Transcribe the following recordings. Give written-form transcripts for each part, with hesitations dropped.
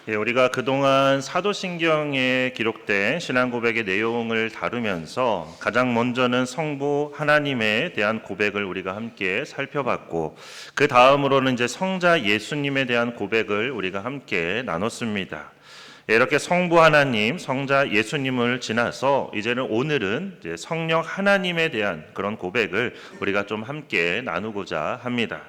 우리가 그동안 사도신경에 기록된 신앙 고백의 내용을 다루면서 가장 먼저는 성부 하나님에 대한 고백을 우리가 함께 살펴봤고, 그 다음으로는 이제 성자 예수님에 대한 고백을 우리가 함께 나눴습니다. 이렇게 성부 하나님, 성자 예수님을 지나서 이제는 오늘은 이제 성령 하나님에 대한 그런 고백을 우리가 좀 함께 나누고자 합니다.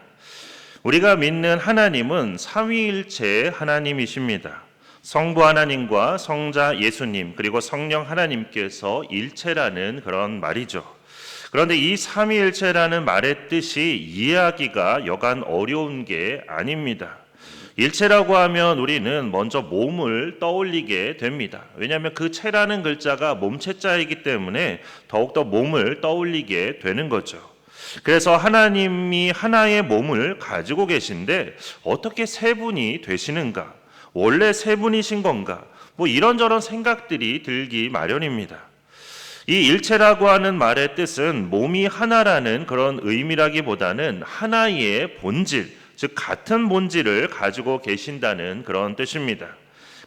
우리가 믿는 하나님은 삼위일체 하나님이십니다. 성부 하나님과 성자 예수님 그리고 성령 하나님께서 일체라는 그런 말이죠. 그런데 이 삼위일체라는 말의 뜻이 이해하기가 여간 어려운 게 아닙니다. 일체라고 하면 우리는 먼저 몸을 떠올리게 됩니다. 왜냐하면 그 체라는 글자가 몸체자이기 때문에 더욱더 몸을 떠올리게 되는 거죠. 그래서 하나님이 하나의 몸을 가지고 계신데 어떻게 세 분이 되시는가? 원래 세 분이신 건가? 이런저런 생각들이 들기 마련입니다. 이 일체라고 하는 말의 뜻은 몸이 하나라는 그런 의미라기보다는 하나의 본질, 즉 같은 본질을 가지고 계신다는 그런 뜻입니다.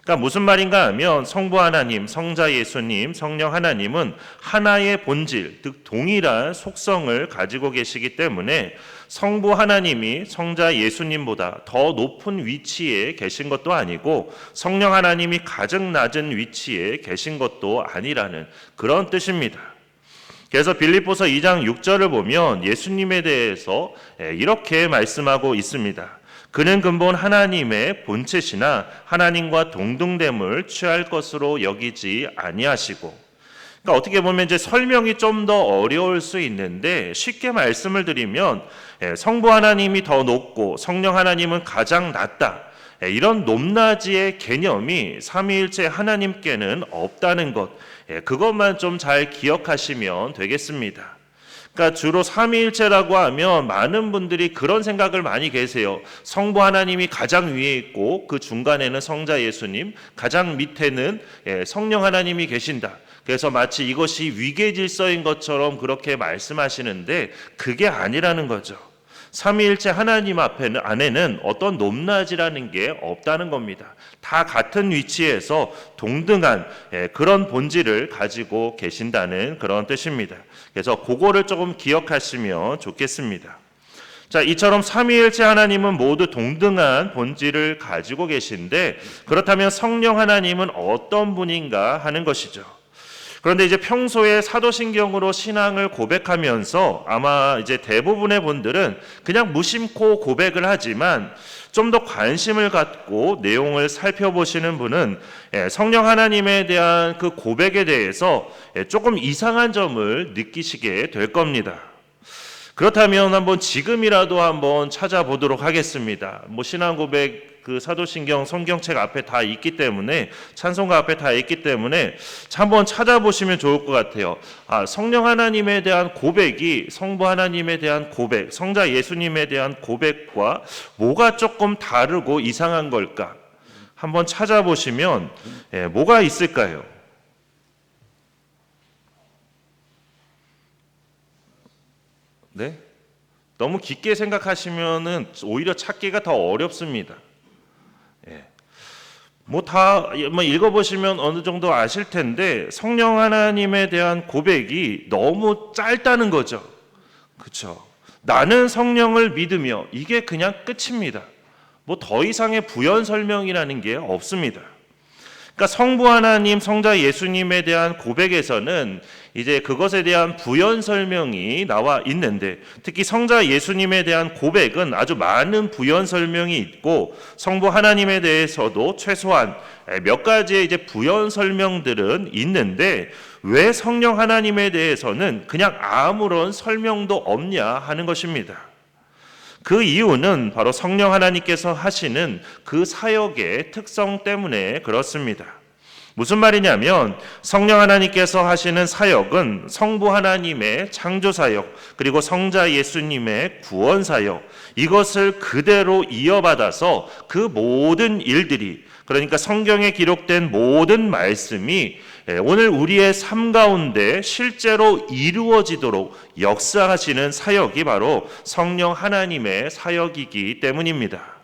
그러니까 무슨 말인가 하면 성부 하나님, 성자 예수님, 성령 하나님은 하나의 본질, 즉 동일한 속성을 가지고 계시기 때문에 성부 하나님이 성자 예수님보다 더 높은 위치에 계신 것도 아니고 성령 하나님이 가장 낮은 위치에 계신 것도 아니라는 그런 뜻입니다. 그래서 빌립보서 2장 6절을 보면 예수님에 대해서 이렇게 말씀하고 있습니다. 그는 근본 하나님의 본체시나 하나님과 동등됨을 취할 것으로 여기지 아니하시고, 그러니까 어떻게 보면 이제 설명이 좀 더 어려울 수 있는데 쉽게 말씀을 드리면 성부 하나님이 더 높고 성령 하나님은 가장 낮다, 이런 높낮이의 개념이 삼위일체 하나님께는 없다는 것, 그것만 좀 잘 기억하시면 되겠습니다. 그러니까 주로 삼위일체라고 하면 많은 분들이 그런 생각을 많이 계세요. 성부 하나님이 가장 위에 있고 그 중간에는 성자 예수님, 가장 밑에는 성령 하나님이 계신다. 그래서 마치 이것이 위계 질서인 것처럼 그렇게 말씀하시는데 그게 아니라는 거죠. 삼위일체 하나님 안에는 어떤 높낮이라는 게 없다는 겁니다. 다 같은 위치에서 동등한 그런 본질을 가지고 계신다는 그런 뜻입니다. 그래서 그거를 조금 기억하시면 좋겠습니다. 자, 이처럼 삼위일체 하나님은 모두 동등한 본질을 가지고 계신데, 그렇다면 성령 하나님은 어떤 분인가 하는 것이죠. 그런데 이제 평소에 사도신경으로 신앙을 고백하면서 아마 이제 대부분의 분들은 그냥 무심코 고백을 하지만 좀 더 관심을 갖고 내용을 살펴보시는 분은 성령 하나님에 대한 그 고백에 대해서 조금 이상한 점을 느끼시게 될 겁니다. 그렇다면 한번 지금이라도 한번 찾아보도록 하겠습니다. 신앙 고백 그 사도신경 성경책 앞에 다 있기 때문에, 찬송가 앞에 다 있기 때문에 한번 찾아보시면 좋을 것 같아요. 성령 하나님에 대한 고백이 성부 하나님에 대한 고백, 성자 예수님에 대한 고백과 뭐가 조금 다르고 이상한 걸까? 한번 찾아보시면 뭐가 있을까요? 네? 너무 깊게 생각하시면은 오히려 찾기가 더 어렵습니다. 다 읽어보시면 어느 정도 아실 텐데 성령 하나님에 대한 고백이 너무 짧다는 거죠. 그렇죠? 나는 성령을 믿으며, 이게 그냥 끝입니다. 더 이상의 부연 설명이라는 게 없습니다. 그러니까 성부 하나님, 성자 예수님에 대한 고백에서는 이제 그것에 대한 부연 설명이 나와 있는데, 특히 성자 예수님에 대한 고백은 아주 많은 부연 설명이 있고 성부 하나님에 대해서도 최소한 몇 가지의 이제 부연 설명들은 있는데, 왜 성령 하나님에 대해서는 그냥 아무런 설명도 없냐 하는 것입니다. 그 이유는 바로 성령 하나님께서 하시는 그 사역의 특성 때문에 그렇습니다. 무슨 말이냐면 성령 하나님께서 하시는 사역은 성부 하나님의 창조 사역, 그리고 성자 예수님의 구원 사역, 이것을 그대로 이어받아서 그 모든 일들이, 그러니까 성경에 기록된 모든 말씀이 오늘 우리의 삶 가운데 실제로 이루어지도록 역사하시는 사역이 바로 성령 하나님의 사역이기 때문입니다.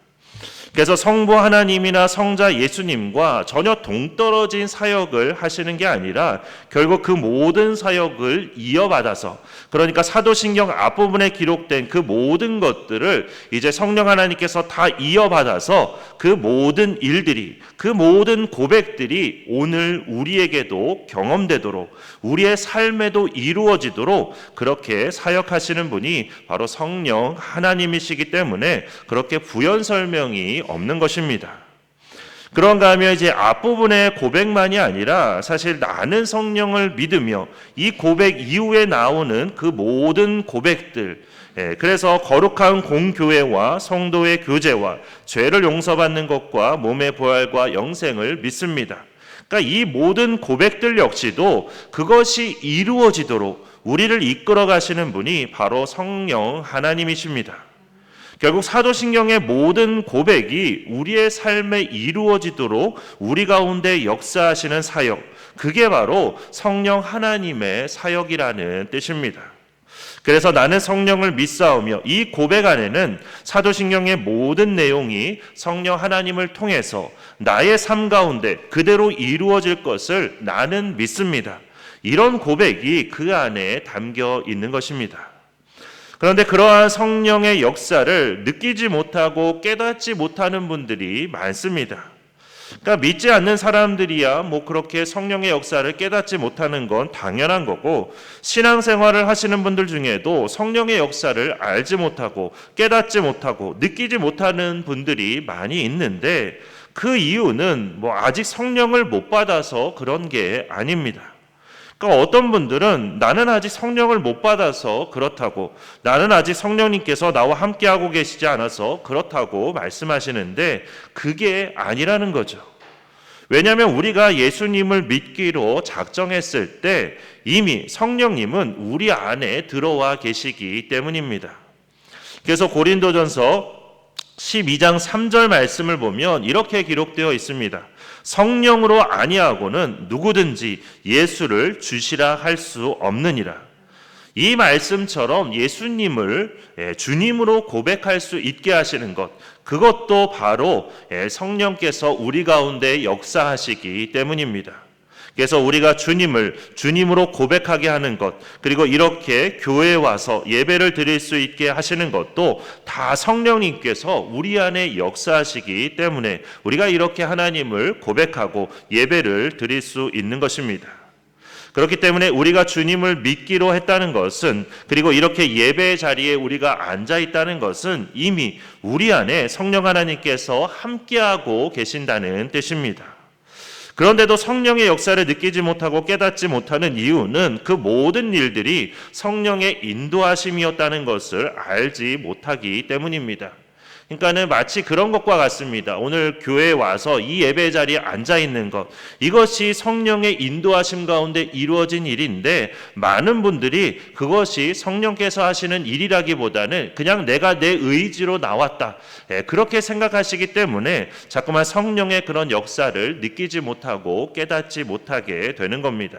그래서 성부 하나님이나 성자 예수님과 전혀 동떨어진 사역을 하시는 게 아니라 결국 그 모든 사역을 이어받아서, 그러니까 사도신경 앞부분에 기록된 그 모든 것들을 이제 성령 하나님께서 다 이어받아서 그 모든 일들이, 그 모든 고백들이 오늘 우리에게도 경험되도록, 우리의 삶에도 이루어지도록 그렇게 사역하시는 분이 바로 성령 하나님이시기 때문에 그렇게 부연 설명이 없는 것입니다. 그런가 하면 이제 앞부분의 고백만이 아니라 사실 나는 성령을 믿으며 이 고백 이후에 나오는 그 모든 고백들, 그래서 거룩한 공교회와 성도의 교제와 죄를 용서받는 것과 몸의 부활과 영생을 믿습니다. 그러니까 이 모든 고백들 역시도 그것이 이루어지도록 우리를 이끌어 가시는 분이 바로 성령 하나님이십니다. 결국 사도신경의 모든 고백이 우리의 삶에 이루어지도록 우리 가운데 역사하시는 사역, 그게 바로 성령 하나님의 사역이라는 뜻입니다. 그래서 나는 성령을 믿사오며, 이 고백 안에는 사도신경의 모든 내용이 성령 하나님을 통해서 나의 삶 가운데 그대로 이루어질 것을 나는 믿습니다. 이런 고백이 그 안에 담겨 있는 것입니다. 그런데 그러한 성령의 역사를 느끼지 못하고 깨닫지 못하는 분들이 많습니다. 그러니까 믿지 않는 사람들이야 뭐 그렇게 성령의 역사를 깨닫지 못하는 건 당연한 거고, 신앙생활을 하시는 분들 중에도 성령의 역사를 알지 못하고 깨닫지 못하고 느끼지 못하는 분들이 많이 있는데, 그 이유는 뭐 아직 성령을 못 받아서 그런 게 아닙니다. 그러니까 어떤 분들은 나는 아직 성령을 못 받아서 그렇다고, 나는 아직 성령님께서 나와 함께하고 계시지 않아서 그렇다고 말씀하시는데 그게 아니라는 거죠. 왜냐하면 우리가 예수님을 믿기로 작정했을 때 이미 성령님은 우리 안에 들어와 계시기 때문입니다. 그래서 고린도전서 12장 3절 말씀을 보면 이렇게 기록되어 있습니다. 성령으로 아니하고는 누구든지 예수를 주시라 할 수 없느니라. 이 말씀처럼 예수님을 주님으로 고백할 수 있게 하시는 것, 그것도 바로 성령께서 우리 가운데 역사하시기 때문입니다. 그래서 우리가 주님을 주님으로 고백하게 하는 것, 그리고 이렇게 교회에 와서 예배를 드릴 수 있게 하시는 것도 다 성령님께서 우리 안에 역사하시기 때문에 우리가 이렇게 하나님을 고백하고 예배를 드릴 수 있는 것입니다. 그렇기 때문에 우리가 주님을 믿기로 했다는 것은, 그리고 이렇게 예배의 자리에 우리가 앉아 있다는 것은 이미 우리 안에 성령 하나님께서 함께하고 계신다는 뜻입니다. 그런데도 성령의 역사를 느끼지 못하고 깨닫지 못하는 이유는 그 모든 일들이 성령의 인도하심이었다는 것을 알지 못하기 때문입니다. 그러니까는 마치 그런 것과 같습니다. 오늘 교회에 와서 이 예배 자리에 앉아 있는 것, 이것이 성령의 인도하심 가운데 이루어진 일인데, 많은 분들이 그것이 성령께서 하시는 일이라기보다는 그냥 내가 내 의지로 나왔다, 그렇게 생각하시기 때문에 자꾸만 성령의 그런 역사를 느끼지 못하고 깨닫지 못하게 되는 겁니다.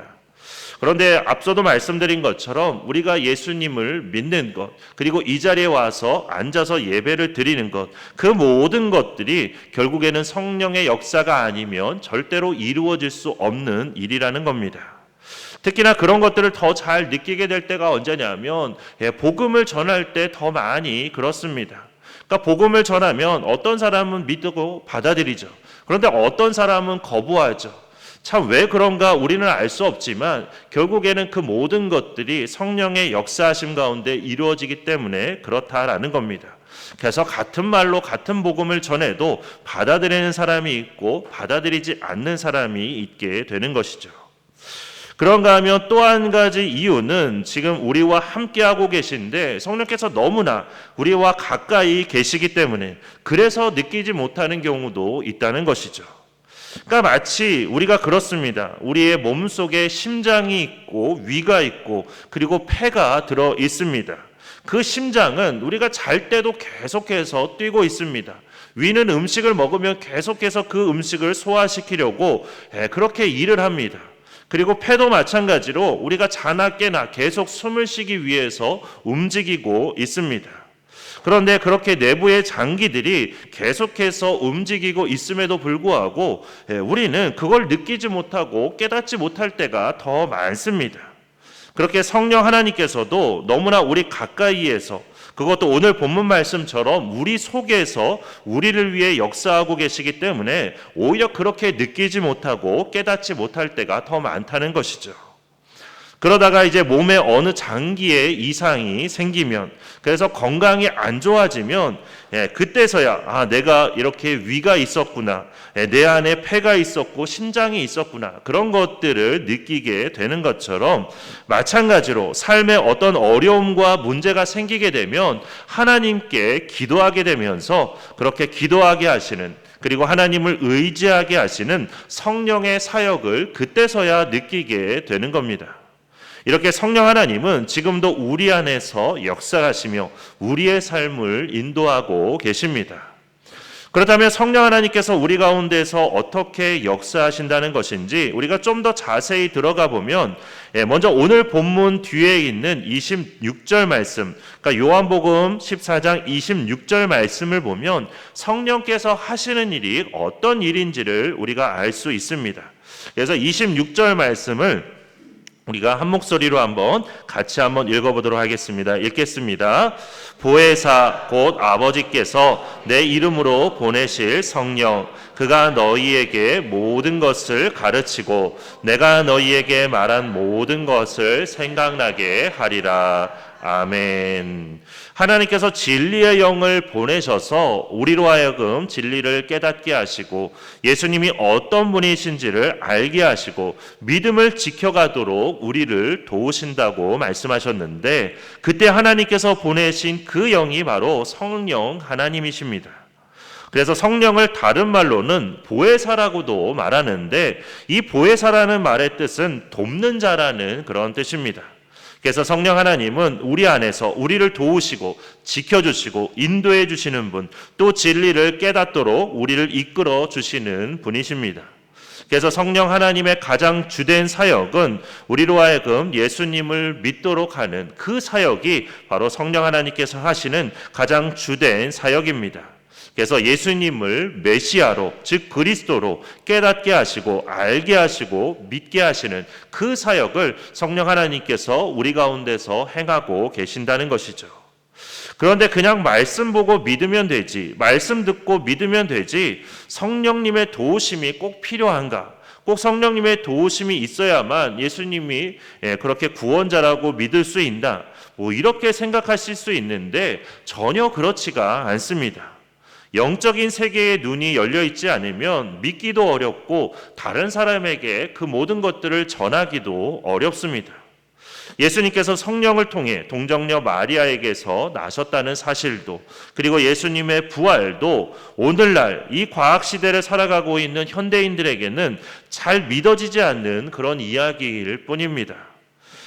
그런데 앞서도 말씀드린 것처럼 우리가 예수님을 믿는 것, 그리고 이 자리에 와서 앉아서 예배를 드리는 것, 그 모든 것들이 결국에는 성령의 역사가 아니면 절대로 이루어질 수 없는 일이라는 겁니다. 특히나 그런 것들을 더 잘 느끼게 될 때가 언제냐면 복음을 전할 때 더 많이 그렇습니다. 그러니까 복음을 전하면 어떤 사람은 믿고 받아들이죠. 그런데 어떤 사람은 거부하죠. 참 왜 그런가 우리는 알 수 없지만 결국에는 그 모든 것들이 성령의 역사하심 가운데 이루어지기 때문에 그렇다라는 겁니다. 그래서 같은 말로 같은 복음을 전해도 받아들이는 사람이 있고 받아들이지 않는 사람이 있게 되는 것이죠. 그런가 하면 또 한 가지 이유는 지금 우리와 함께하고 계신데 성령께서 너무나 우리와 가까이 계시기 때문에 그래서 느끼지 못하는 경우도 있다는 것이죠. 그러니까 마치 우리가 그렇습니다. 우리의 몸속에 심장이 있고 위가 있고 그리고 폐가 들어 있습니다. 그 심장은 우리가 잘 때도 계속해서 뛰고 있습니다. 위는 음식을 먹으면 계속해서 그 음식을 소화시키려고 그렇게 일을 합니다. 그리고 폐도 마찬가지로 우리가 자나 깨나 계속 숨을 쉬기 위해서 움직이고 있습니다. 그런데 그렇게 내부의 장기들이 계속해서 움직이고 있음에도 불구하고 우리는 그걸 느끼지 못하고 깨닫지 못할 때가 더 많습니다. 그렇게 성령 하나님께서도 너무나 우리 가까이에서, 그것도 오늘 본문 말씀처럼 우리 속에서 우리를 위해 역사하고 계시기 때문에 오히려 그렇게 느끼지 못하고 깨닫지 못할 때가 더 많다는 것이죠. 그러다가 이제 몸에 어느 장기에 이상이 생기면, 그래서 건강이 안 좋아지면 그때서야 내가 이렇게 위가 있었구나, 내 안에 폐가 있었고 심장이 있었구나, 그런 것들을 느끼게 되는 것처럼 마찬가지로 삶에 어떤 어려움과 문제가 생기게 되면 하나님께 기도하게 되면서 그렇게 기도하게 하시는, 그리고 하나님을 의지하게 하시는 성령의 사역을 그때서야 느끼게 되는 겁니다. 이렇게 성령 하나님은 지금도 우리 안에서 역사하시며 우리의 삶을 인도하고 계십니다. 그렇다면 성령 하나님께서 우리 가운데서 어떻게 역사하신다는 것인지 우리가 좀 더 자세히 들어가 보면, 먼저 오늘 본문 뒤에 있는 26절 말씀, 그러니까 요한복음 14장 26절 말씀을 보면 성령께서 하시는 일이 어떤 일인지를 우리가 알 수 있습니다. 그래서 26절 말씀을 우리가 한 목소리로 같이 읽어보도록 하겠습니다. 읽겠습니다. 보혜사 곧 아버지께서 내 이름으로 보내실 성령, 그가 너희에게 모든 것을 가르치고 내가 너희에게 말한 모든 것을 생각나게 하리라. 아멘. 하나님께서 진리의 영을 보내셔서 우리로 하여금 진리를 깨닫게 하시고 예수님이 어떤 분이신지를 알게 하시고 믿음을 지켜가도록 우리를 도우신다고 말씀하셨는데, 그때 하나님께서 보내신 그 영이 바로 성령 하나님이십니다. 그래서 성령을 다른 말로는 보혜사라고도 말하는데, 이 보혜사라는 말의 뜻은 돕는 자라는 그런 뜻입니다. 그래서 성령 하나님은 우리 안에서 우리를 도우시고 지켜주시고 인도해 주시는 분, 또 진리를 깨닫도록 우리를 이끌어 주시는 분이십니다. 그래서 성령 하나님의 가장 주된 사역은 우리로 하여금 예수님을 믿도록 하는 그 사역이 바로 성령 하나님께서 하시는 가장 주된 사역입니다. 그래서 예수님을 메시아로, 즉 그리스도로 깨닫게 하시고 알게 하시고 믿게 하시는 그 사역을 성령 하나님께서 우리 가운데서 행하고 계신다는 것이죠. 그런데 그냥 말씀 보고 믿으면 되지, 말씀 듣고 믿으면 되지, 성령님의 도우심이 꼭 필요한가? 꼭 성령님의 도우심이 있어야만 예수님이 그렇게 구원자라고 믿을 수 있나? 이렇게 생각하실 수 있는데 전혀 그렇지가 않습니다. 영적인 세계의 눈이 열려 있지 않으면 믿기도 어렵고 다른 사람에게 그 모든 것들을 전하기도 어렵습니다. 예수님께서 성령을 통해 동정녀 마리아에게서 나셨다는 사실도, 그리고 예수님의 부활도 오늘날 이 과학 시대를 살아가고 있는 현대인들에게는 잘 믿어지지 않는 그런 이야기일 뿐입니다.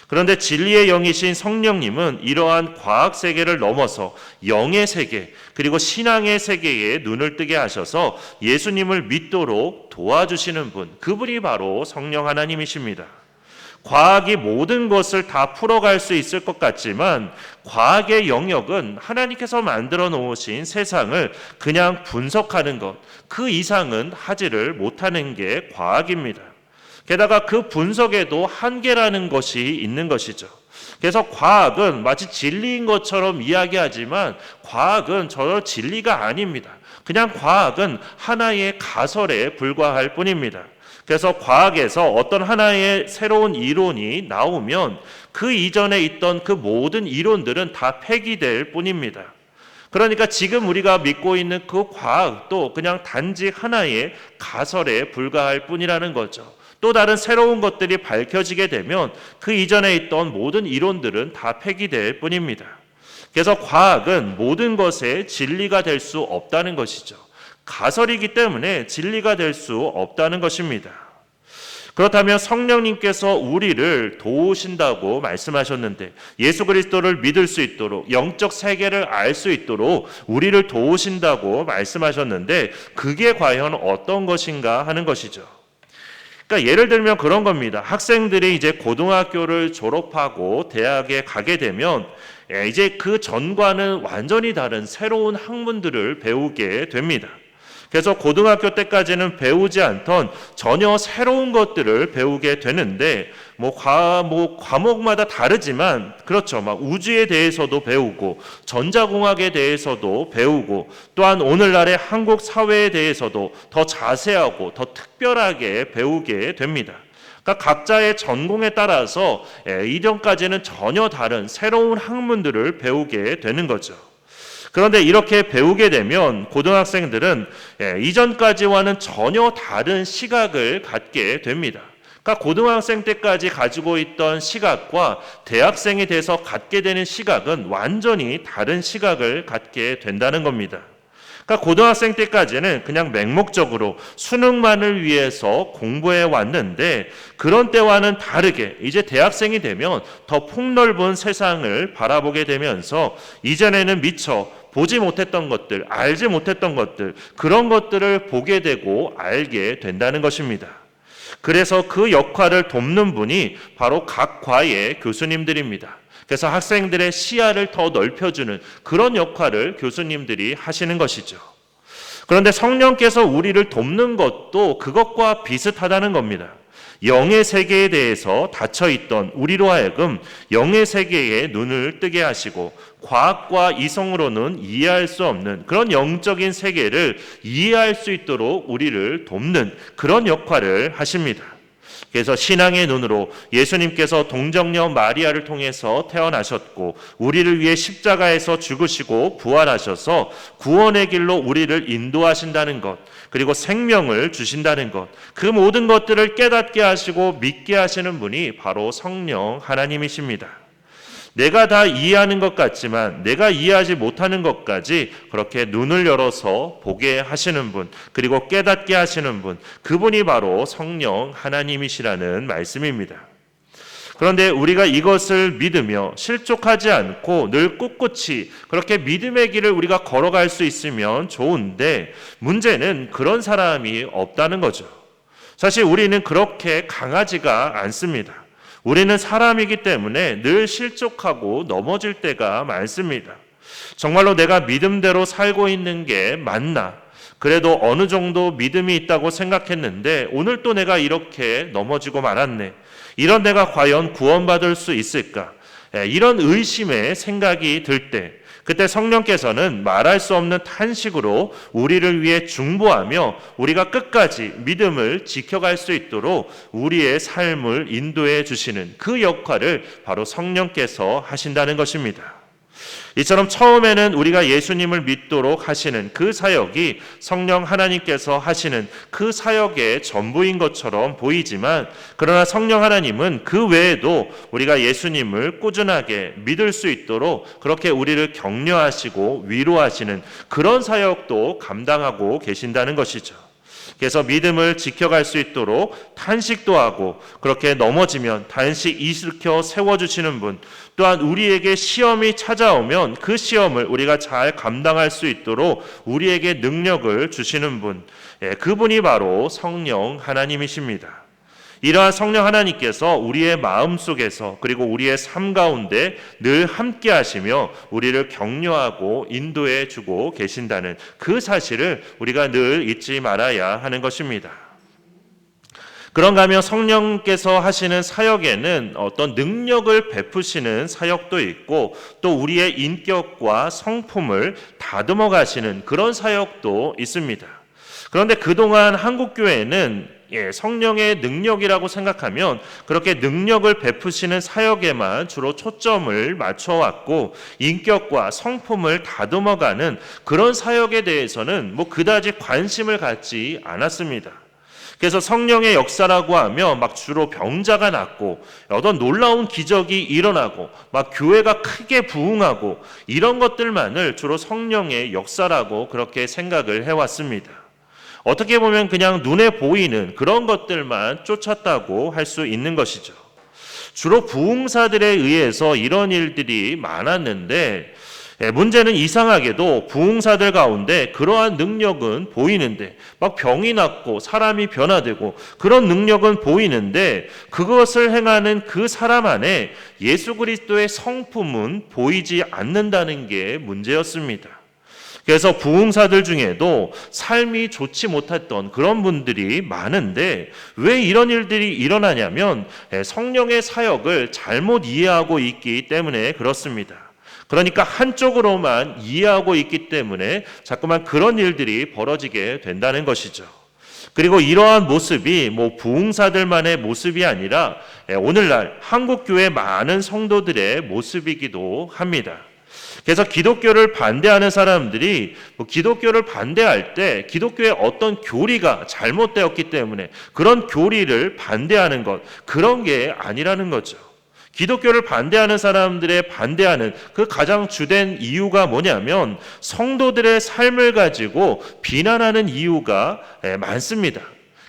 그런데 진리의 영이신 성령님은 이러한 과학 세계를 넘어서 영의 세계, 그리고 신앙의 세계에 눈을 뜨게 하셔서 예수님을 믿도록 도와주시는 분, 그분이 바로 성령 하나님이십니다. 과학이 모든 것을 다 풀어갈 수 있을 것 같지만 과학의 영역은 하나님께서 만들어 놓으신 세상을 그냥 분석하는 것, 그 이상은 하지를 못하는 게 과학입니다. 게다가 그 분석에도 한계라는 것이 있는 것이죠. 그래서 과학은 마치 진리인 것처럼 이야기하지만 과학은 전혀 진리가 아닙니다. 그냥 과학은 하나의 가설에 불과할 뿐입니다. 그래서 과학에서 어떤 하나의 새로운 이론이 나오면 그 이전에 있던 그 모든 이론들은 다 폐기될 뿐입니다. 그러니까 지금 우리가 믿고 있는 그 과학도 그냥 단지 하나의 가설에 불과할 뿐이라는 거죠. 또 다른 새로운 것들이 밝혀지게 되면 그 이전에 있던 모든 이론들은 다 폐기될 뿐입니다. 그래서 과학은 모든 것의 진리가 될 수 없다는 것이죠. 가설이기 때문에 진리가 될 수 없다는 것입니다. 그렇다면 성령님께서 우리를 도우신다고 말씀하셨는데, 예수 그리스도를 믿을 수 있도록, 영적 세계를 알 수 있도록 우리를 도우신다고 말씀하셨는데, 그게 과연 어떤 것인가 하는 것이죠. 그러니까 예를 들면 그런 겁니다. 학생들이 이제 고등학교를 졸업하고 대학에 가게 되면 이제 그 전과는 완전히 다른 새로운 학문들을 배우게 됩니다. 그래서 고등학교 때까지는 배우지 않던 전혀 새로운 것들을 배우게 되는데 과목마다 다르지만 그렇죠. 막 우주에 대해서도 배우고 전자공학에 대해서도 배우고 또한 오늘날의 한국 사회에 대해서도 더 자세하고 더 특별하게 배우게 됩니다. 그러니까 각자의 전공에 따라서 이전까지는 전혀 다른 새로운 학문들을 배우게 되는 거죠. 그런데 이렇게 배우게 되면 고등학생들은 이전까지와는 전혀 다른 시각을 갖게 됩니다. 그러니까 고등학생 때까지 가지고 있던 시각과 대학생이 돼서 갖게 되는 시각은 완전히 다른 시각을 갖게 된다는 겁니다. 그러니까 고등학생 때까지는 그냥 맹목적으로 수능만을 위해서 공부해 왔는데 그런 때와는 다르게 이제 대학생이 되면 더 폭넓은 세상을 바라보게 되면서 이전에는 미처 보지 못했던 것들, 알지 못했던 것들, 그런 것들을 보게 되고 알게 된다는 것입니다. 그래서 그 역할을 돕는 분이 바로 각 과의 교수님들입니다. 그래서 학생들의 시야를 더 넓혀주는 그런 역할을 교수님들이 하시는 것이죠. 그런데 성령께서 우리를 돕는 것도 그것과 비슷하다는 겁니다. 영의 세계에 대해서 닫혀있던 우리로 하여금 영의 세계에 눈을 뜨게 하시고 과학과 이성으로는 이해할 수 없는 그런 영적인 세계를 이해할 수 있도록 우리를 돕는 그런 역할을 하십니다. 그래서 신앙의 눈으로 예수님께서 동정녀 마리아를 통해서 태어나셨고 우리를 위해 십자가에서 죽으시고 부활하셔서 구원의 길로 우리를 인도하신다는 것, 그리고 생명을 주신다는 것, 그 모든 것들을 깨닫게 하시고 믿게 하시는 분이 바로 성령 하나님이십니다. 내가 다 이해하는 것 같지만 내가 이해하지 못하는 것까지 그렇게 눈을 열어서 보게 하시는 분, 그리고 깨닫게 하시는 분, 그분이 바로 성령 하나님이시라는 말씀입니다. 그런데 우리가 이것을 믿으며 실족하지 않고 늘 꿋꿋이 그렇게 믿음의 길을 우리가 걸어갈 수 있으면 좋은데 문제는 그런 사람이 없다는 거죠. 사실 우리는 그렇게 강하지가 않습니다. 우리는 사람이기 때문에 늘 실족하고 넘어질 때가 많습니다. 정말로 내가 믿음대로 살고 있는 게 맞나? 그래도 어느 정도 믿음이 있다고 생각했는데 오늘 또 내가 이렇게 넘어지고 말았네. 이런 내가 과연 구원받을 수 있을까? 이런 의심의 생각이 들 때 그때 성령께서는 말할 수 없는 탄식으로 우리를 위해 중보하며 우리가 끝까지 믿음을 지켜갈 수 있도록 우리의 삶을 인도해 주시는 그 역할을 바로 성령께서 하신다는 것입니다. 이처럼 처음에는 우리가 예수님을 믿도록 하시는 그 사역이 성령 하나님께서 하시는 그 사역의 전부인 것처럼 보이지만 그러나 성령 하나님은 그 외에도 우리가 예수님을 꾸준하게 믿을 수 있도록 그렇게 우리를 격려하시고 위로하시는 그런 사역도 감당하고 계신다는 것이죠. 그래서 믿음을 지켜갈 수 있도록 탄식도 하고 그렇게 넘어지면 다시 일으켜 세워주시는 분, 또한 우리에게 시험이 찾아오면 그 시험을 우리가 잘 감당할 수 있도록 우리에게 능력을 주시는 분, 그분이 바로 성령 하나님이십니다. 이러한 성령 하나님께서 우리의 마음속에서 그리고 우리의 삶 가운데 늘 함께 하시며 우리를 격려하고 인도해 주고 계신다는 그 사실을 우리가 늘 잊지 말아야 하는 것입니다. 그런가 하면 성령께서 하시는 사역에는 어떤 능력을 베푸시는 사역도 있고 또 우리의 인격과 성품을 다듬어 가시는 그런 사역도 있습니다. 그런데 그동안 한국교회는 성령의 능력이라고 생각하면 그렇게 능력을 베푸시는 사역에만 주로 초점을 맞춰왔고 인격과 성품을 다듬어가는 그런 사역에 대해서는 그다지 관심을 갖지 않았습니다. 그래서 성령의 역사라고 하면 주로 병자가 낫고 어떤 놀라운 기적이 일어나고 교회가 크게 부흥하고 이런 것들만을 주로 성령의 역사라고 그렇게 생각을 해왔습니다. 어떻게 보면 그냥 눈에 보이는 그런 것들만 쫓았다고 할 수 있는 것이죠. 주로 부흥사들에 의해서 이런 일들이 많았는데 문제는 이상하게도 부흥사들 가운데 그러한 능력은 보이는데, 막 병이 낫고 사람이 변화되고 그런 능력은 보이는데, 그것을 행하는 그 사람 안에 예수 그리스도의 성품은 보이지 않는다는 게 문제였습니다. 그래서 부흥사들 중에도 삶이 좋지 못했던 그런 분들이 많은데, 왜 이런 일들이 일어나냐면 성령의 사역을 잘못 이해하고 있기 때문에 그렇습니다. 그러니까 한쪽으로만 이해하고 있기 때문에 자꾸만 그런 일들이 벌어지게 된다는 것이죠. 그리고 이러한 모습이 부흥사들만의 모습이 아니라 오늘날 한국교회 많은 성도들의 모습이기도 합니다. 그래서 기독교를 반대하는 사람들이 기독교를 반대할 때 기독교의 어떤 교리가 잘못되었기 때문에 그런 교리를 반대하는 것, 그런 게 아니라는 거죠. 기독교를 반대하는 사람들의 반대하는 그 가장 주된 이유가 뭐냐면 성도들의 삶을 가지고 비난하는 이유가 많습니다.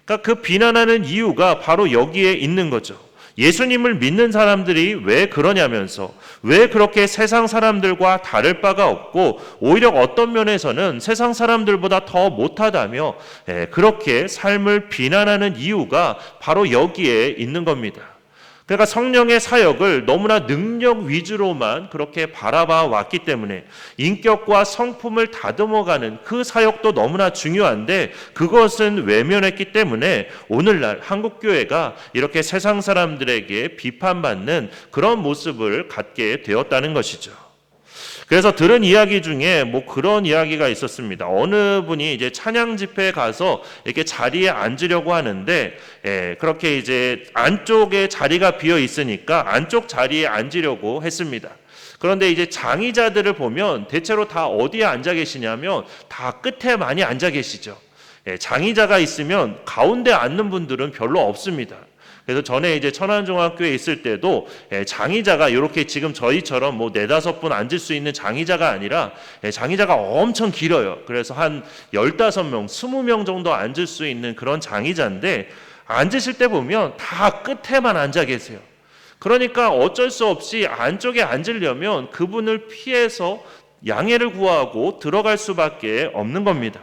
그러니까 그 비난하는 이유가 바로 여기에 있는 거죠. 예수님을 믿는 사람들이 왜 그러냐면서, 왜 그렇게 세상 사람들과 다를 바가 없고 오히려 어떤 면에서는 세상 사람들보다 더 못하다며 그렇게 삶을 비난하는 이유가 바로 여기에 있는 겁니다. 그러니까 성령의 사역을 너무나 능력 위주로만 그렇게 바라봐 왔기 때문에 인격과 성품을 다듬어가는 그 사역도 너무나 중요한데, 그것은 외면했기 때문에 오늘날 한국교회가 이렇게 세상 사람들에게 비판받는 그런 모습을 갖게 되었다는 것이죠. 그래서 들은 이야기 중에 그런 이야기가 있었습니다. 어느 분이 이제 찬양 집회에 가서 이렇게 자리에 앉으려고 하는데, 그렇게 이제 안쪽에 자리가 비어 있으니까 안쪽 자리에 앉으려고 했습니다. 그런데 이제 장의자들을 보면 대체로 다 어디에 앉아 계시냐면 다 끝에 많이 앉아 계시죠. 장의자가 있으면 가운데 앉는 분들은 별로 없습니다. 그래서 전에 이제 천안중학교에 있을 때도 장의자가 이렇게 지금 저희처럼 4-5분 앉을 수 있는 장의자가 아니라 장의자가 엄청 길어요. 그래서 한 15명, 20명 정도 앉을 수 있는 그런 장의자인데, 앉으실 때 보면 다 끝에만 앉아 계세요. 그러니까 어쩔 수 없이 안쪽에 앉으려면 그분을 피해서 양해를 구하고 들어갈 수밖에 없는 겁니다.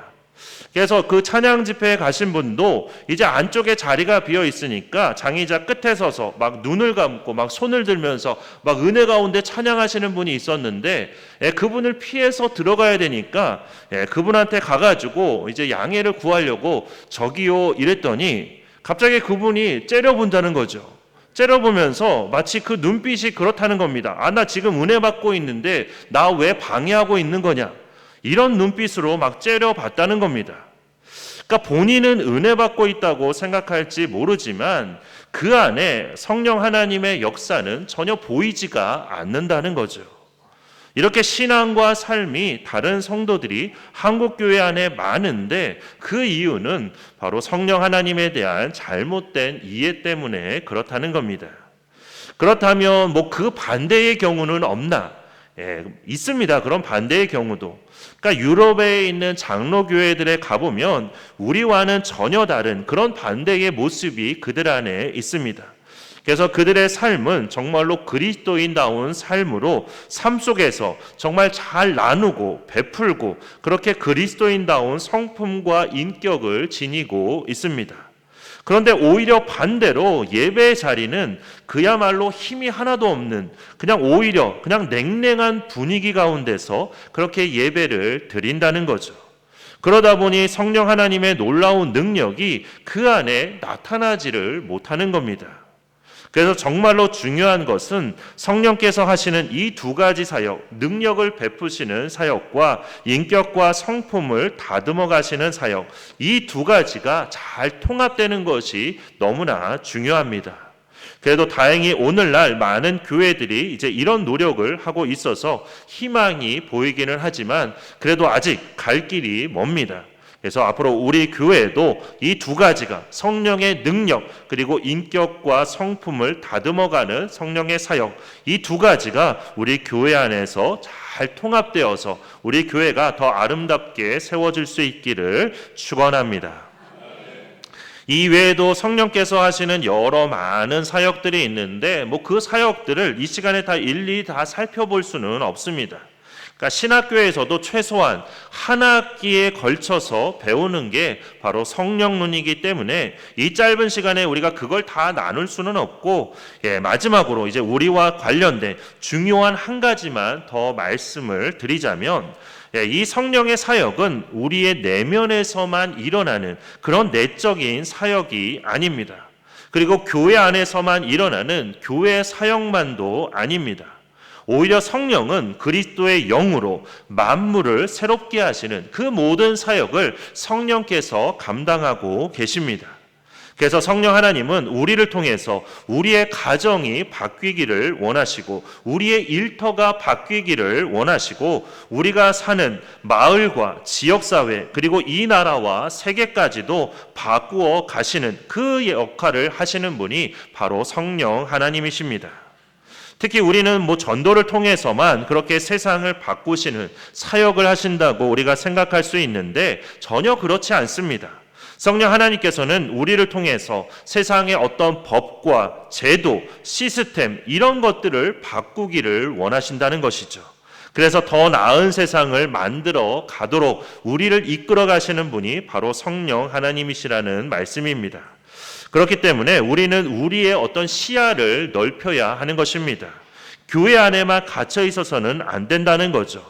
그래서 그 찬양 집회에 가신 분도 이제 안쪽에 자리가 비어 있으니까 장의자 끝에 서서 막 눈을 감고 막 손을 들면서 막 은혜 가운데 찬양하시는 분이 있었는데, 그분을 피해서 들어가야 되니까 그분한테 가가지고 이제 양해를 구하려고 저기요 이랬더니 갑자기 그분이 째려본다는 거죠. 째려보면서 마치 그 눈빛이 그렇다는 겁니다. 나 지금 은혜 받고 있는데 나 왜 방해하고 있는 거냐, 이런 눈빛으로 막 째려봤다는 겁니다. 그러니까 본인은 은혜 받고 있다고 생각할지 모르지만 그 안에 성령 하나님의 역사는 전혀 보이지가 않는다는 거죠. 이렇게 신앙과 삶이 다른 성도들이 한국교회 안에 많은데, 그 이유는 바로 성령 하나님에 대한 잘못된 이해 때문에 그렇다는 겁니다. 그렇다면 그 반대의 경우는 없나? 있습니다. 그런 반대의 경우도. 그러니까 유럽에 있는 장로교회들에 가보면 우리와는 전혀 다른 그런 반대의 모습이 그들 안에 있습니다. 그래서 그들의 삶은 정말로 그리스도인다운 삶으로 삶 속에서 정말 잘 나누고 베풀고 그렇게 그리스도인다운 성품과 인격을 지니고 있습니다. 그런데 오히려 반대로 예배의 자리는 그야말로 힘이 하나도 없는 오히려 냉랭한 분위기 가운데서 그렇게 예배를 드린다는 거죠. 그러다 보니 성령 하나님의 놀라운 능력이 그 안에 나타나지를 못하는 겁니다. 그래서 정말로 중요한 것은 성령께서 하시는 이 2가지 사역, 능력을 베푸시는 사역과 인격과 성품을 다듬어 가시는 사역, 이 2가지가 잘 통합되는 것이 너무나 중요합니다. 그래도 다행히 오늘날 많은 교회들이 이제 이런 노력을 하고 있어서 희망이 보이기는 하지만 그래도 아직 갈 길이 멉니다. 그래서 앞으로 우리 교회에도 이 2가지가 성령의 능력 그리고 인격과 성품을 다듬어가는 성령의 사역, 이 2가지가 우리 교회 안에서 잘 통합되어서 우리 교회가 더 아름답게 세워질 수 있기를 축원합니다. 이 외에도 성령께서 하시는 여러 많은 사역들이 있는데 그 사역들을 이 시간에 다 일일이 다 살펴볼 수는 없습니다. 그러니까 신학교에서도 최소한 한 학기에 걸쳐서 배우는 게 바로 성령론이기 때문에 이 짧은 시간에 우리가 그걸 다 나눌 수는 없고, 마지막으로 이제 우리와 관련된 중요한 한 가지만 더 말씀을 드리자면, 이 성령의 사역은 우리의 내면에서만 일어나는 그런 내적인 사역이 아닙니다. 그리고 교회 안에서만 일어나는 교회 사역만도 아닙니다. 오히려 성령은 그리스도의 영으로 만물을 새롭게 하시는 그 모든 사역을 성령께서 감당하고 계십니다. 그래서 성령 하나님은 우리를 통해서 우리의 가정이 바뀌기를 원하시고, 우리의 일터가 바뀌기를 원하시고, 우리가 사는 마을과 지역사회 그리고 이 나라와 세계까지도 바꾸어 가시는 그 역할을 하시는 분이 바로 성령 하나님이십니다. 특히 우리는 전도를 통해서만 그렇게 세상을 바꾸시는 사역을 하신다고 우리가 생각할 수 있는데 전혀 그렇지 않습니다. 성령 하나님께서는 우리를 통해서 세상의 어떤 법과 제도, 시스템 이런 것들을 바꾸기를 원하신다는 것이죠. 그래서 더 나은 세상을 만들어 가도록 우리를 이끌어 가시는 분이 바로 성령 하나님이시라는 말씀입니다. 그렇기 때문에 우리는 우리의 어떤 시야를 넓혀야 하는 것입니다. 교회 안에만 갇혀 있어서는 안 된다는 거죠.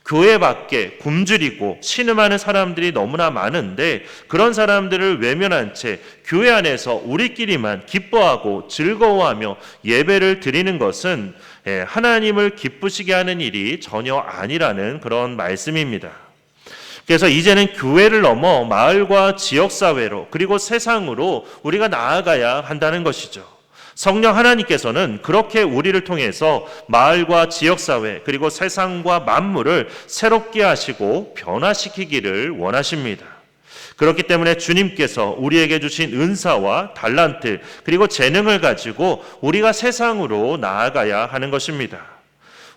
교회 밖에 굶주리고 신음하는 사람들이 너무나 많은데, 그런 사람들을 외면한 채 교회 안에서 우리끼리만 기뻐하고 즐거워하며 예배를 드리는 것은 하나님을 기쁘시게 하는 일이 전혀 아니라는 그런 말씀입니다. 그래서 이제는 교회를 넘어 마을과 지역사회로 그리고 세상으로 우리가 나아가야 한다는 것이죠. 성령 하나님께서는 그렇게 우리를 통해서 마을과 지역사회 그리고 세상과 만물을 새롭게 하시고 변화시키기를 원하십니다. 그렇기 때문에 주님께서 우리에게 주신 은사와 달란트 그리고 재능을 가지고 우리가 세상으로 나아가야 하는 것입니다.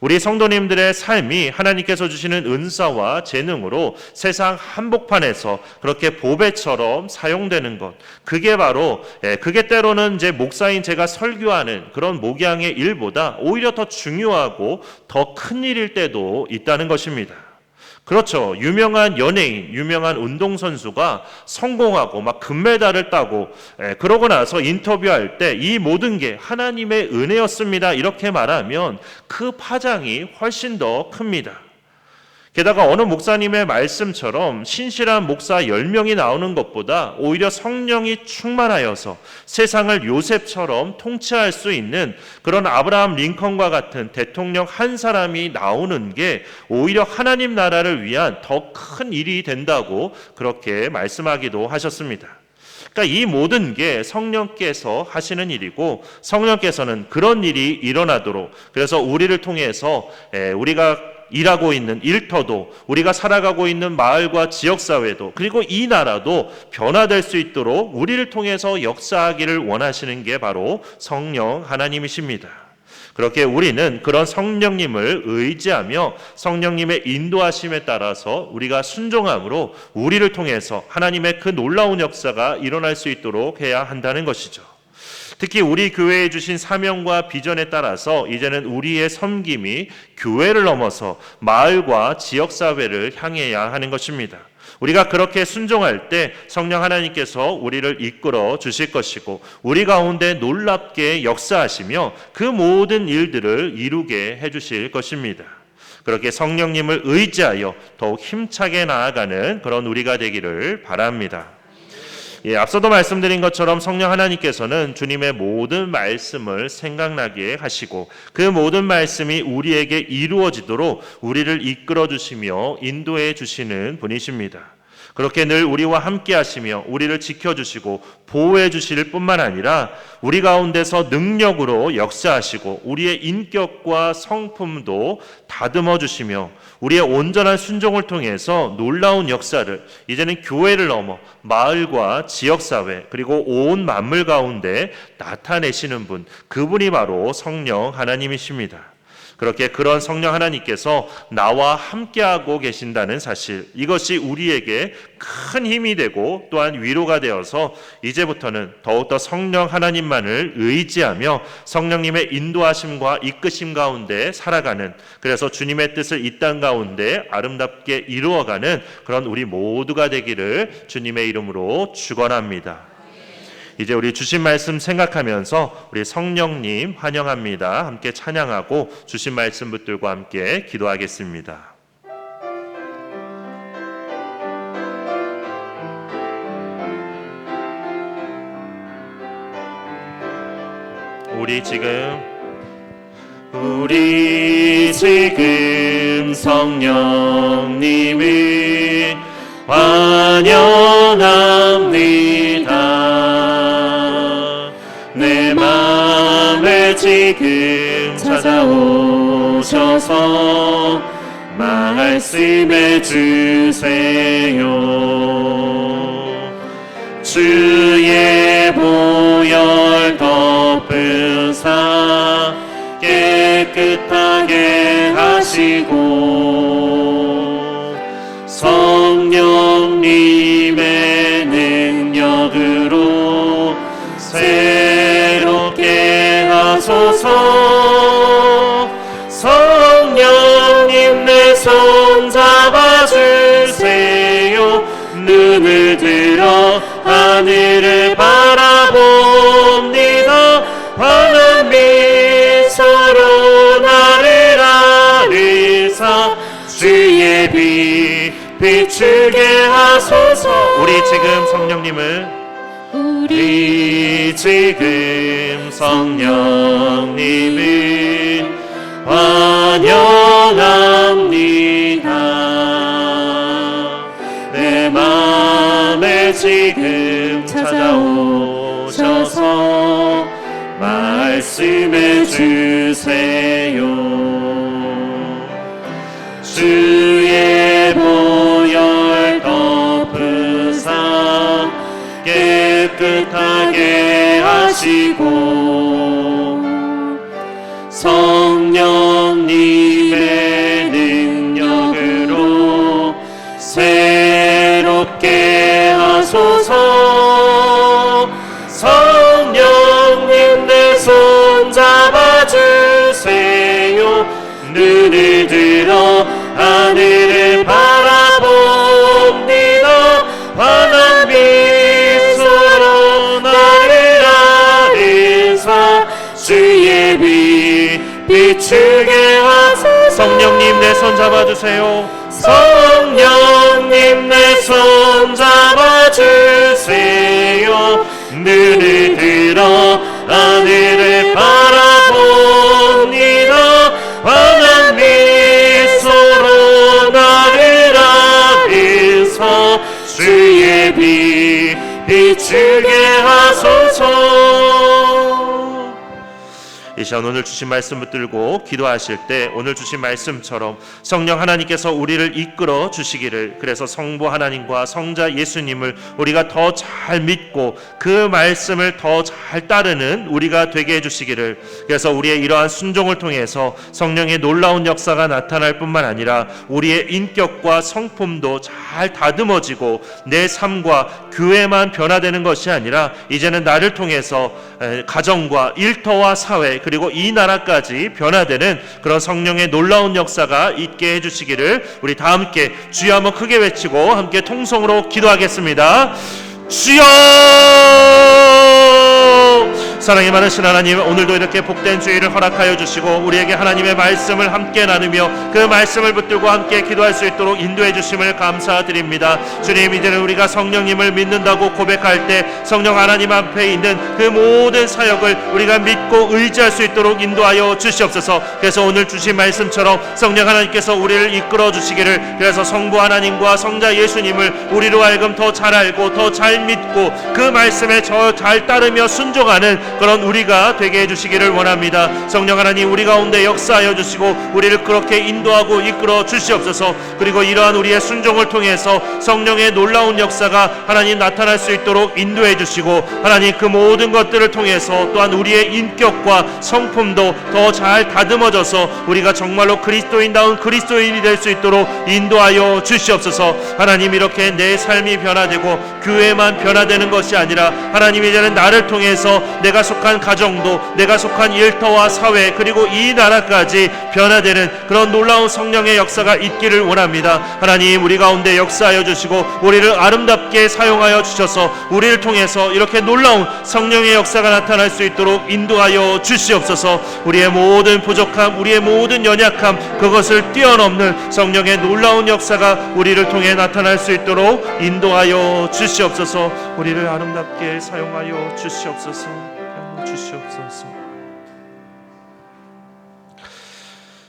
우리 성도님들의 삶이 하나님께서 주시는 은사와 재능으로 세상 한복판에서 그렇게 보배처럼 사용되는 것, 그게 바로 그게 때로는 이제 목사인 제가 설교하는 그런 목양의 일보다 오히려 더 중요하고 더 큰 일일 때도 있다는 것입니다. 그렇죠. 유명한 연예인, 유명한 운동선수가 성공하고 막 금메달을 따고 그러고 나서 인터뷰할 때 이 모든 게 하나님의 은혜였습니다 이렇게 말하면 그 파장이 훨씬 더 큽니다. 게다가 어느 목사님의 말씀처럼 신실한 목사 10명이 나오는 것보다 오히려 성령이 충만하여서 세상을 요셉처럼 통치할 수 있는 그런 아브라함 링컨과 같은 대통령 한 사람이 나오는 게 오히려 하나님 나라를 위한 더 큰 일이 된다고 그렇게 말씀하기도 하셨습니다. 그러니까 이 모든 게 성령께서 하시는 일이고, 성령께서는 그런 일이 일어나도록, 그래서 우리를 통해서 우리가 일하고 있는 일터도, 우리가 살아가고 있는 마을과 지역사회도, 그리고 이 나라도 변화될 수 있도록 우리를 통해서 역사하기를 원하시는 게 바로 성령 하나님이십니다. 그렇게 우리는 그런 성령님을 의지하며 성령님의 인도하심에 따라서 우리가 순종함으로 우리를 통해서 하나님의 그 놀라운 역사가 일어날 수 있도록 해야 한다는 것이죠. 특히 우리 교회에 주신 사명과 비전에 따라서 이제는 우리의 섬김이 교회를 넘어서 마을과 지역사회를 향해야 하는 것입니다. 우리가 그렇게 순종할 때 성령 하나님께서 우리를 이끌어 주실 것이고, 우리 가운데 놀랍게 역사하시며 그 모든 일들을 이루게 해주실 것입니다. 그렇게 성령님을 의지하여 더욱 힘차게 나아가는 그런 우리가 되기를 바랍니다. 앞서도 말씀드린 것처럼 성령 하나님께서는 주님의 모든 말씀을 생각나게 하시고 그 모든 말씀이 우리에게 이루어지도록 우리를 이끌어 주시며 인도해 주시는 분이십니다. 그렇게 늘 우리와 함께 하시며 우리를 지켜주시고 보호해 주실 뿐만 아니라 우리 가운데서 능력으로 역사하시고 우리의 인격과 성품도 다듬어 주시며 우리의 온전한 순종을 통해서 놀라운 역사를 이제는 교회를 넘어 마을과 지역사회 그리고 온 만물 가운데 나타내시는 분, 그분이 바로 성령 하나님이십니다. 그렇게 그런 성령 하나님께서 나와 함께하고 계신다는 사실, 이것이 우리에게 큰 힘이 되고 또한 위로가 되어서 이제부터는 더욱더 성령 하나님만을 의지하며 성령님의 인도하심과 이끄심 가운데 살아가는, 그래서 주님의 뜻을 이 땅 가운데 아름답게 이루어가는 그런 우리 모두가 되기를 주님의 이름으로 축원합니다. 이제 우리 주신 말씀 생각하면서 우리 성령님 환영합니다. 함께 찬양하고 주신 말씀 붙들고 함께 기도하겠습니다. 우리 지금 성령님을 환영합니다. 내 마음에 지금 찾아오셔서 말씀해 주세요. 주의 보혈 덮으사 깨끗하게 하시고 성령님의 능력으로 새롭게 하소서. 성령님 내 손 잡아주세요. 눈을 들어 하늘을 바라봅니다. 환한 미소로 나를 아리사 주의 빛 비추게 하소서. 우리 지금 성령님을 환영합니다. 내 마음에 지금 찾아오셔서 말씀해 주세요. 주의 보혈 덮으사 깨끗하게 하시고 성령님의 능력으로 새롭게 하소서. 성령님 내 손 잡아주세요. 눈을 들어 하늘을 바라봅니다. 환한 미소로 나를 아리사 주의 빛 비추게 하소서. 성령님 내 손 잡아주세요. 성령님 내 손 잡아주세요. 눈을 들어 하늘을 바라봅니다. 환한 미소로 나를 아리사 주의 빛 비추게 하소서. 이 시간 오늘 주신 말씀 붙들고 기도하실 때 오늘 주신 말씀처럼 성령 하나님께서 우리를 이끌어 주시기를, 그래서 성부 하나님과 성자 예수님을 우리가 더 잘 믿고 그 말씀을 더 잘 따르는 우리가 되게 해주시기를, 그래서 우리의 이러한 순종을 통해서 성령의 놀라운 역사가 나타날 뿐만 아니라 우리의 인격과 성품도 잘 다듬어지고 내 삶과 교회만 변화되는 것이 아니라 이제는 나를 통해서 가정과 일터와 사회 그리고 이 나라까지 변화되는 그런 성령의 놀라운 역사가 있게 해주시기를 우리 다 함께 주여 한번 크게 외치고 함께 통성으로 기도하겠습니다. 주여! 사랑이 많으신 하나님, 오늘도 이렇게 복된 주일을 허락하여 주시고 우리에게 하나님의 말씀을 함께 나누며 그 말씀을 붙들고 함께 기도할 수 있도록 인도해 주심을 감사드립니다. 주님, 이제는 우리가 성령님을 믿는다고 고백할 때 성령 하나님 앞에 있는 그 모든 사역을 우리가 믿고 의지할 수 있도록 인도하여 주시옵소서. 그래서 오늘 주신 말씀처럼 성령 하나님께서 우리를 이끌어 주시기를, 그래서 성부 하나님과 성자 예수님을 우리로 하여금 더 잘 알고 더 잘 믿고 그 말씀에 더 잘 따르며 순종하는 그런 우리가 되게 해주시기를 원합니다. 성령 하나님, 우리 가운데 역사하여 주시고 우리를 그렇게 인도하고 이끌어 주시옵소서. 그리고 이러한 우리의 순종을 통해서 성령의 놀라운 역사가 하나님 나타날 수 있도록 인도해 주시고, 하나님 그 모든 것들을 통해서 또한 우리의 인격과 성품도 더 잘 다듬어져서 우리가 정말로 그리스도인다운 그리스도인이 될 수 있도록 인도하여 주시옵소서. 하나님, 이렇게 내 삶이 변화되고 교회만 변화되는 것이 아니라 하나님, 이제는 나를 통해서 내가 속한 가정도, 내가 속한 일터와 사회, 그리고 이 나라까지 변화되는 그런 놀라운 성령의 역사가 있기를 원합니다. 하나님, 우리 가운데 역사하여 주시고 우리를 아름답게 사용하여 주셔서 우리를 통해서 이렇게 놀라운 성령의 역사가 나타날 수 있도록 인도하여 주시옵소서. 우리의 모든 부족함, 우리의 모든 연약함, 그것을 뛰어넘는 성령의 놀라운 역사가 우리를 통해 나타날 수 있도록 인도하여 주시옵소서. 우리를 아름답게 사용하여 주시옵소서.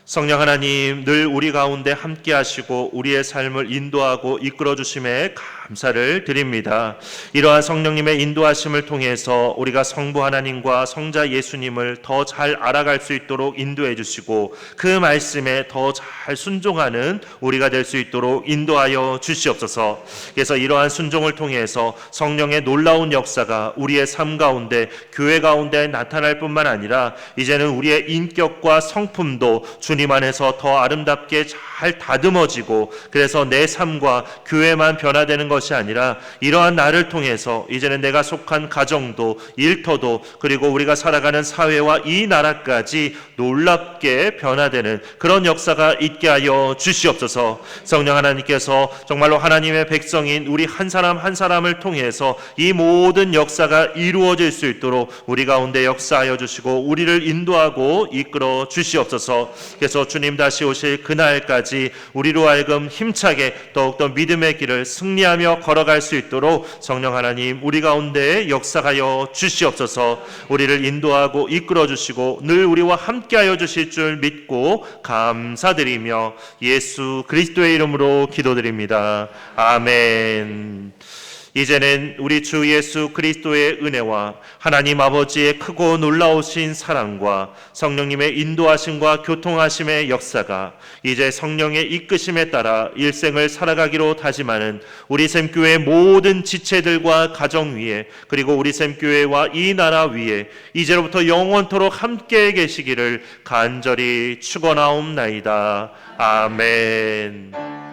성령 하나님, 늘 우리 가운데 함께 하시고 우리의 삶을 인도하고 이끌어 주심에 감사를 드립니다. 이러한 성령님의 인도하심을 통해서 우리가 성부 하나님과 성자 예수님을 더 잘 알아갈 수 있도록 인도해 주시고 그 말씀에 더 잘 순종하는 우리가 될 수 있도록 인도하여 주시옵소서. 그래서 이러한 순종을 통해서 성령의 놀라운 역사가 우리의 삶 가운데, 교회 가운데 나타날 뿐만 아니라 이제는 우리의 인격과 성품도 주님 안에서 더 아름답게 잘 다듬어지고, 그래서 내 삶과 교회만 변화되는 것이 아니라 이러한 나를 통해서 이제는 내가 속한 가정도, 일터도, 그리고 우리가 살아가는 사회와 이 나라까지 놀랍게 변화되는 그런 역사가 있게 하여 주시옵소서. 성령 하나님께서 정말로 하나님의 백성인 우리 한 사람 한 사람을 통해서 이 모든 역사가 이루어질 수 있도록 우리 가운데 역사하여 주시고 우리를 인도하고 이끌어 주시옵소서. 그래서 주님 다시 오실 그날까지 우리로 하여금 힘차게 더욱더 믿음의 길을 승리하며 걸어갈 수 있도록 성령 하나님, 우리 가운데 역사하여 주시옵소서. 우리를 인도하고 이끌어 주시고 늘 우리와 함께하여 주실 줄 믿고 감사드리며 예수 그리스도의 이름으로 기도드립니다. 아멘. 이제는 우리 주 예수 그리스도의 은혜와 하나님 아버지의 크고 놀라우신 사랑과 성령님의 인도하심과 교통하심의 역사가 이제 성령의 이끄심에 따라 일생을 살아가기로 다짐하는 우리 샘교회 모든 지체들과 가정 위에, 그리고 우리 샘교회와 이 나라 위에 이제로부터 영원토록 함께 계시기를 간절히 축원하옵나이다. 아멘.